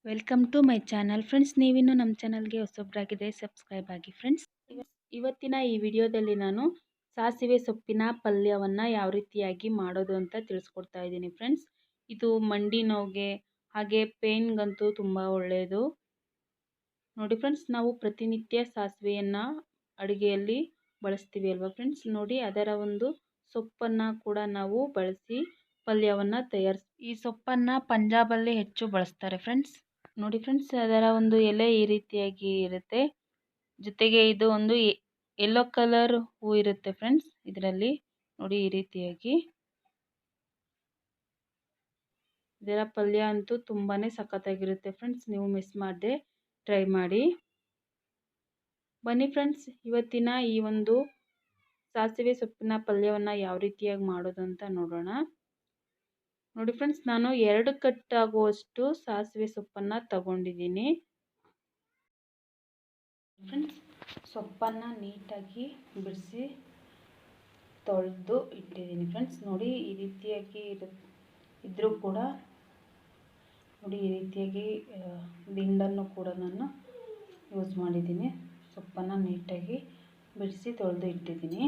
Welcome to my channel friends. ನೀವಿನ್ನು ನಮ್ಮ ಚಾನಲ್ಗೆ ಹೊಸೊಬ್ಬರಾಗಿದ್ದರೆ ಸಬ್ಸ್ಕ್ರೈಬ್ ಆಗಿ ಫ್ರೆಂಡ್ಸ್. ಇವತ್ತಿನ ಈ ವಿಡಿಯೋದಲ್ಲಿ ನಾನು ಸಾಸಿವೆ ಸೊಪ್ಪಿನ ಪಲ್ಯವನ್ನು ಯಾವ ರೀತಿಯಾಗಿ ಮಾಡೋದು ಅಂತ ತಿಳಿಸ್ಕೊಡ್ತಾ ಇದ್ದೀನಿ ಫ್ರೆಂಡ್ಸ್. ಇದು ಮಂಡಿ ನೋವಿಗೆ ಹಾಗೆ ಪೇನ್ಗಂತೂ ತುಂಬ ಒಳ್ಳೆಯದು. ನೋಡಿ ಫ್ರೆಂಡ್ಸ್, ನಾವು ಪ್ರತಿನಿತ್ಯ ಸಾಸಿವೆಯನ್ನು ಅಡುಗೆಯಲ್ಲಿ ಬಳಸ್ತೀವಿ ಅಲ್ವಾ ಫ್ರೆಂಡ್ಸ್. ನೋಡಿ, ಅದರ ಒಂದು ಸೊಪ್ಪನ್ನು ಕೂಡ ನಾವು ಬಳಸಿ ಪಲ್ಯವನ್ನು ಈ ಸೊಪ್ಪನ್ನು ಪಂಜಾಬಲ್ಲಿ ಹೆಚ್ಚು ಬಳಸ್ತಾರೆ ಫ್ರೆಂಡ್ಸ್. ನೋಡಿ ಫ್ರೆಂಡ್ಸ್, ಅದರ ಒಂದು ಎಲೆ ಈ ರೀತಿಯಾಗಿ ಇರುತ್ತೆ. ಜೊತೆಗೆ ಇದು ಒಂದು ಯೆಲ್ಲೋ ಕಲರ್ ಹೂ ಇರುತ್ತೆ ಫ್ರೆಂಡ್ಸ್. ಇದರಲ್ಲಿ ನೋಡಿ ಈ ರೀತಿಯಾಗಿ ಇದರ ಪಲ್ಯ ಅಂತೂ ತುಂಬಾ ಸಖತ್ತಾಗಿರುತ್ತೆ ಫ್ರೆಂಡ್ಸ್. ನೀವು ಮಿಸ್ ಮಾಡದೆ ಟ್ರೈ ಮಾಡಿ. ಬನ್ನಿ ಫ್ರೆಂಡ್ಸ್, ಇವತ್ತಿನ ಈ ಒಂದು ಸಾಸಿವೆ ಸೊಪ್ಪಿನ ಪಲ್ಯವನ್ನು ಯಾವ ರೀತಿಯಾಗಿ ಮಾಡೋದು ಅಂತ ನೋಡೋಣ. ನೋಡಿ ಫ್ರೆಂಡ್ಸ್, ನಾನು 2 ಕಟ್ ಆಗುವಷ್ಟು ಸಾಸಿವೆ ಸೊಪ್ಪನ್ನು ತಗೊಂಡಿದ್ದೀನಿ ಫ್ರೆಂಡ್ಸ್. ಸೊಪ್ಪನ್ನು ನೀಟಾಗಿ ಬಿಡಿಸಿ ತೊಳೆದು ಇಟ್ಟಿದ್ದೀನಿ ಫ್ರೆಂಡ್ಸ್. ನೋಡಿ ಈ ರೀತಿಯಾಗಿ ಇದ್ರೂ ಕೂಡ ನೋಡಿ ಈ ರೀತಿಯಾಗಿ ದಿಂಡನ್ನು ಕೂಡ ನಾನು ಯೂಸ್ ಮಾಡಿದ್ದೀನಿ. ಸೊಪ್ಪನ್ನು ನೀಟಾಗಿ ಬಿಡಿಸಿ ತೊಳೆದು ಇಟ್ಟಿದ್ದೀನಿ.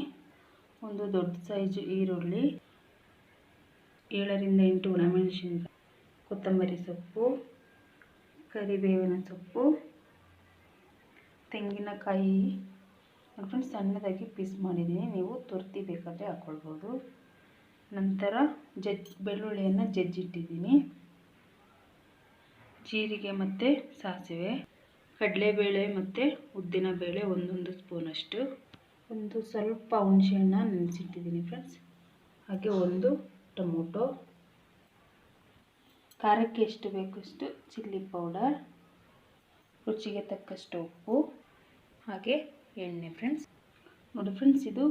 ಒಂದು ದೊಡ್ಡ ಸೈಜು ಈರುಳ್ಳಿ, 7 ರಿಂದ 8 ಒಣಮೆಣಸಿನಕಾಯಿ, ಕೊತ್ತಂಬರಿ ಸೊಪ್ಪು, ಕರಿಬೇವಿನ ಸೊಪ್ಪು, ತೆಂಗಿನಕಾಯಿ ಫ್ರೆಂಡ್ಸ್ ಸಣ್ಣದಾಗಿ ಪೀಸ್ ಮಾಡಿದ್ದೀನಿ. ನೀವು ತುರ್ತಿ ಬೇಕಾದರೆ ಹಾಕ್ಕೊಳ್ಬೋದು. ನಂತರ ಬೆಳ್ಳುಳ್ಳಿಯನ್ನು ಜಜ್ಜಿಟ್ಟಿದ್ದೀನಿ. ಜೀರಿಗೆ ಮತ್ತು ಸಾಸಿವೆ, ಕಡಲೆಬೇಳೆ ಮತ್ತು ಉದ್ದಿನಬೇಳೆ ಒಂದೊಂದು ಸ್ಪೂನಷ್ಟು, ಒಂದು ಸ್ವಲ್ಪ ಹುಣಸೆಹಣ್ಣು ನೆನೆಸಿಟ್ಟಿದ್ದೀನಿ ಫ್ರೆಂಡ್ಸ್. ಹಾಗೆ ಒಂದು ಟೊಮೊಟೊ, ಖಾರಕ್ಕೆ ಎಷ್ಟು ಬೇಕಷ್ಟು ಚಿಲ್ಲಿ ಪೌಡರ್, ರುಚಿಗೆ ತಕ್ಕಷ್ಟು ಉಪ್ಪು, ಹಾಗೆ ಎಣ್ಣೆ ಫ್ರೆಂಡ್ಸ್. ನೋಡಿ ಫ್ರೆಂಡ್ಸ್, ಇದು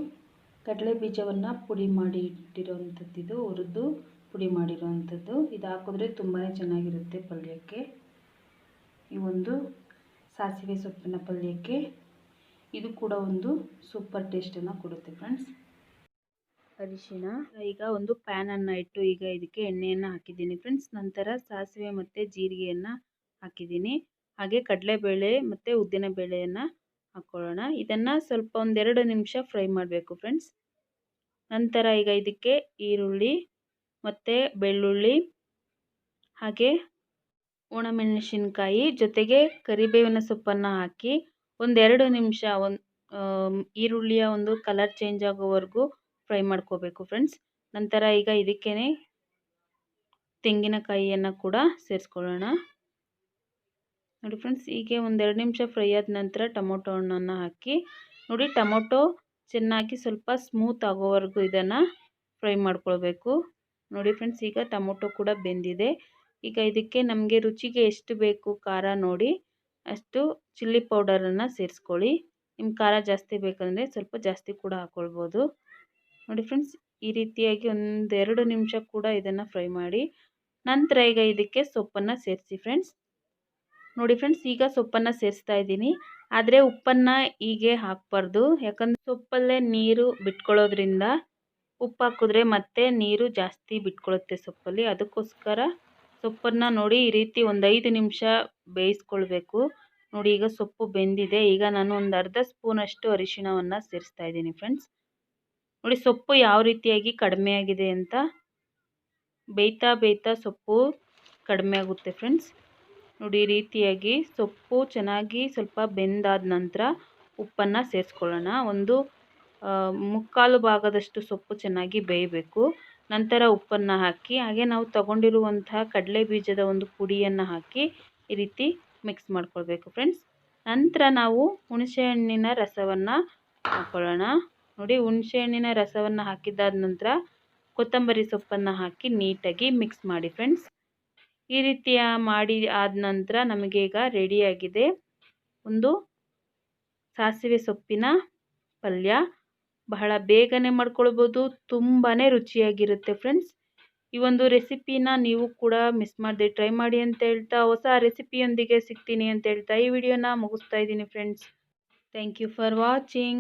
ಕಡಲೆ ಬೀಜವನ್ನು ಪುಡಿ ಮಾಡಿ ಇಟ್ಟಿರೋವಂಥದ್ದು, ಹುರಿದು ಪುಡಿ ಮಾಡಿರೋವಂಥದ್ದು. ಇದು ಹಾಕಿದ್ರೆ ತುಂಬಾ ಚೆನ್ನಾಗಿರುತ್ತೆ ಪಲ್ಯಕ್ಕೆ. ಈ ಒಂದು ಸಾಸಿವೆ ಸೊಪ್ಪಿನ ಪಲ್ಯಕ್ಕೆ ಇದು ಕೂಡ ಒಂದು ಸೂಪರ್ ಟೇಸ್ಟನ್ನು ಕೊಡುತ್ತೆ ಫ್ರೆಂಡ್ಸ್. ಅರಿಶಿಣ, ಈಗ ಒಂದು ಪ್ಯಾನನ್ನು ಇಟ್ಟು ಈಗ ಇದಕ್ಕೆ ಎಣ್ಣೆಯನ್ನು ಹಾಕಿದ್ದೀನಿ ಫ್ರೆಂಡ್ಸ್. ನಂತರ ಸಾಸಿವೆ ಮತ್ತು ಜೀರಿಗೆಯನ್ನು ಹಾಕಿದ್ದೀನಿ. ಹಾಗೆ ಕಡಲೆಬೇಳೆ ಮತ್ತು ಉದ್ದಿನಬೇಳೆಯನ್ನು ಹಾಕ್ಕೊಳ್ಳೋಣ. ಇದನ್ನು ಸ್ವಲ್ಪ 1-2 ನಿಮಿಷ ಫ್ರೈ ಮಾಡಬೇಕು ಫ್ರೆಂಡ್ಸ್. ನಂತರ ಈಗ ಇದಕ್ಕೆ ಈರುಳ್ಳಿ ಮತ್ತು ಬೆಳ್ಳುಳ್ಳಿ ಹಾಗೆ ಒಣಮೆಣಸಿನಕಾಯಿ ಜೊತೆಗೆ ಕರಿಬೇವಿನ ಸೊಪ್ಪನ್ನು ಹಾಕಿ 1-2 ನಿಮಿಷ ಈರುಳ್ಳಿಯ ಒಂದು ಕಲರ್ ಚೇಂಜ್ ಆಗೋವರೆಗೂ ಫ್ರೈ ಮಾಡ್ಕೋಬೇಕು ಫ್ರೆಂಡ್ಸ್. ನಂತರ ಈಗ ಇದಕ್ಕೇ ತೆಂಗಿನಕಾಯಿಯನ್ನು ಕೂಡ ಸೇರಿಸ್ಕೊಳ್ಳೋಣ. ನೋಡಿ ಫ್ರೆಂಡ್ಸ್, ಹೀಗೆ 1-2 ನಿಮಿಷ ಫ್ರೈ ಆದ ನಂತರ ಟೊಮೊಟೊ ಹಣ್ಣನ್ನು ಹಾಕಿ ನೋಡಿ, ಟೊಮೊಟೊ ಚೆನ್ನಾಗಿ ಸ್ವಲ್ಪ ಸ್ಮೂತ್ ಆಗೋವರೆಗೂ ಇದನ್ನು ಫ್ರೈ ಮಾಡ್ಕೊಳ್ಬೇಕು. ನೋಡಿ ಫ್ರೆಂಡ್ಸ್, ಈಗ ಟೊಮೊಟೊ ಕೂಡ ಬೆಂದಿದೆ. ಈಗ ಇದಕ್ಕೆ ನಮಗೆ ರುಚಿಗೆ ಎಷ್ಟು ಬೇಕು ಖಾರ ನೋಡಿ ಅಷ್ಟು ಚಿಲ್ಲಿ ಪೌಡರನ್ನು ಸೇರಿಸ್ಕೊಳ್ಳಿ. ನಿಮ್ಮ ಖಾರ ಜಾಸ್ತಿ ಬೇಕಂದರೆ ಸ್ವಲ್ಪ ಜಾಸ್ತಿ ಕೂಡ ಹಾಕ್ಕೊಳ್ಬೋದು. ನೋಡಿ ಫ್ರೆಂಡ್ಸ್, ಈ ರೀತಿಯಾಗಿ 1-2 ನಿಮಿಷ ಕೂಡ ಇದನ್ನು ಫ್ರೈ ಮಾಡಿ. ನಂತರ ಈಗ ಇದಕ್ಕೆ ಸೊಪ್ಪನ್ನು ಸೇರಿಸಿ ಫ್ರೆಂಡ್ಸ್. ನೋಡಿ ಫ್ರೆಂಡ್ಸ್, ಈಗ ಸೊಪ್ಪನ್ನು ಸೇರಿಸ್ತಾ ಇದ್ದೀನಿ. ಆದರೆ ಉಪ್ಪನ್ನು ಹೀಗೆ ಹಾಕಬಾರ್ದು, ಯಾಕಂದರೆ ಸೊಪ್ಪಲ್ಲೇ ನೀರು ಬಿಟ್ಕೊಳ್ಳೋದ್ರಿಂದ ಉಪ್ಪು ಹಾಕಿದ್ರೆ ಮತ್ತೆ ನೀರು ಜಾಸ್ತಿ ಬಿಟ್ಕೊಳ್ಳುತ್ತೆ ಸೊಪ್ಪಲ್ಲಿ. ಅದಕ್ಕೋಸ್ಕರ ಸೊಪ್ಪನ್ನು ನೋಡಿ ಈ ರೀತಿ 1-5 ನಿಮಿಷ ಬೇಯಿಸ್ಕೊಳ್ಬೇಕು. ನೋಡಿ ಈಗ ಸೊಪ್ಪು ಬೆಂದಿದೆ. ಈಗ ನಾನು ಒಂದು ಅರ್ಧ ಸ್ಪೂನಷ್ಟು ಅರಿಶಿಣವನ್ನು ಸೇರಿಸ್ತಾ ಇದ್ದೀನಿ ಫ್ರೆಂಡ್ಸ್. ನೋಡಿ ಸೊಪ್ಪು ಯಾವ ರೀತಿಯಾಗಿ ಕಡಿಮೆ ಆಗಿದೆ ಅಂತ. ಬೇಯ್ತಾ ಸೊಪ್ಪು ಕಡಿಮೆ ಆಗುತ್ತೆ ಫ್ರೆಂಡ್ಸ್. ನೋಡಿ ಈ ರೀತಿಯಾಗಿ ಸೊಪ್ಪು ಚೆನ್ನಾಗಿ ಸ್ವಲ್ಪ ಬೆಂದಾದ ನಂತರ ಉಪ್ಪನ್ನು ಸೇರಿಸ್ಕೊಳ್ಳೋಣ. ಒಂದು 3/4 ಭಾಗದಷ್ಟು ಸೊಪ್ಪು ಚೆನ್ನಾಗಿ ಬೇಯಬೇಕು. ನಂತರ ಉಪ್ಪನ್ನು ಹಾಕಿ ಹಾಗೆ ನಾವು ತಗೊಂಡಿರುವಂತಹ ಕಡಲೆ ಬೀಜದ ಒಂದು ಪುಡಿಯನ್ನು ಹಾಕಿ ಈ ರೀತಿ ಮಿಕ್ಸ್ ಮಾಡ್ಕೊಳ್ಬೇಕು ಫ್ರೆಂಡ್ಸ್. ನಂತರ ನಾವು ಹುಣಸೆಹಣ್ಣಿನ ರಸವನ್ನು ಹಾಕ್ಕೊಳ್ಳೋಣ. ನೋಡಿ, ಹುಣಸೆಹಣ್ಣಿನ ರಸವನ್ನು ಹಾಕಿದ್ದಾದ ನಂತರ ಕೊತ್ತಂಬರಿ ಸೊಪ್ಪನ್ನು ಹಾಕಿ ನೀಟಾಗಿ ಮಿಕ್ಸ್ ಮಾಡಿ ಫ್ರೆಂಡ್ಸ್. ಈ ರೀತಿಯ ಮಾಡಿ ಆದ ನಂತರ ನಮಗೆ ಈಗ ರೆಡಿಯಾಗಿದೆ ಒಂದು ಸಾಸಿವೆ ಸೊಪ್ಪಿನ ಪಲ್ಯ. ಬಹಳ ಬೇಗನೆ ಮಾಡ್ಕೊಳ್ಬೋದು, ತುಂಬಾ ರುಚಿಯಾಗಿರುತ್ತೆ ಫ್ರೆಂಡ್ಸ್. ಈ ಒಂದು ರೆಸಿಪಿನ ನೀವು ಕೂಡ ಮಿಸ್ ಮಾಡದೆ ಟ್ರೈ ಮಾಡಿ ಅಂತ ಹೇಳ್ತಾ, ಹೊಸ ರೆಸಿಪಿಯೊಂದಿಗೆ ಸಿಗ್ತೀನಿ ಅಂತ ಹೇಳ್ತಾ ಈ ವಿಡಿಯೋನ ಮುಗಿಸ್ತಾ ಇದ್ದೀನಿ friends. Thank you for watching.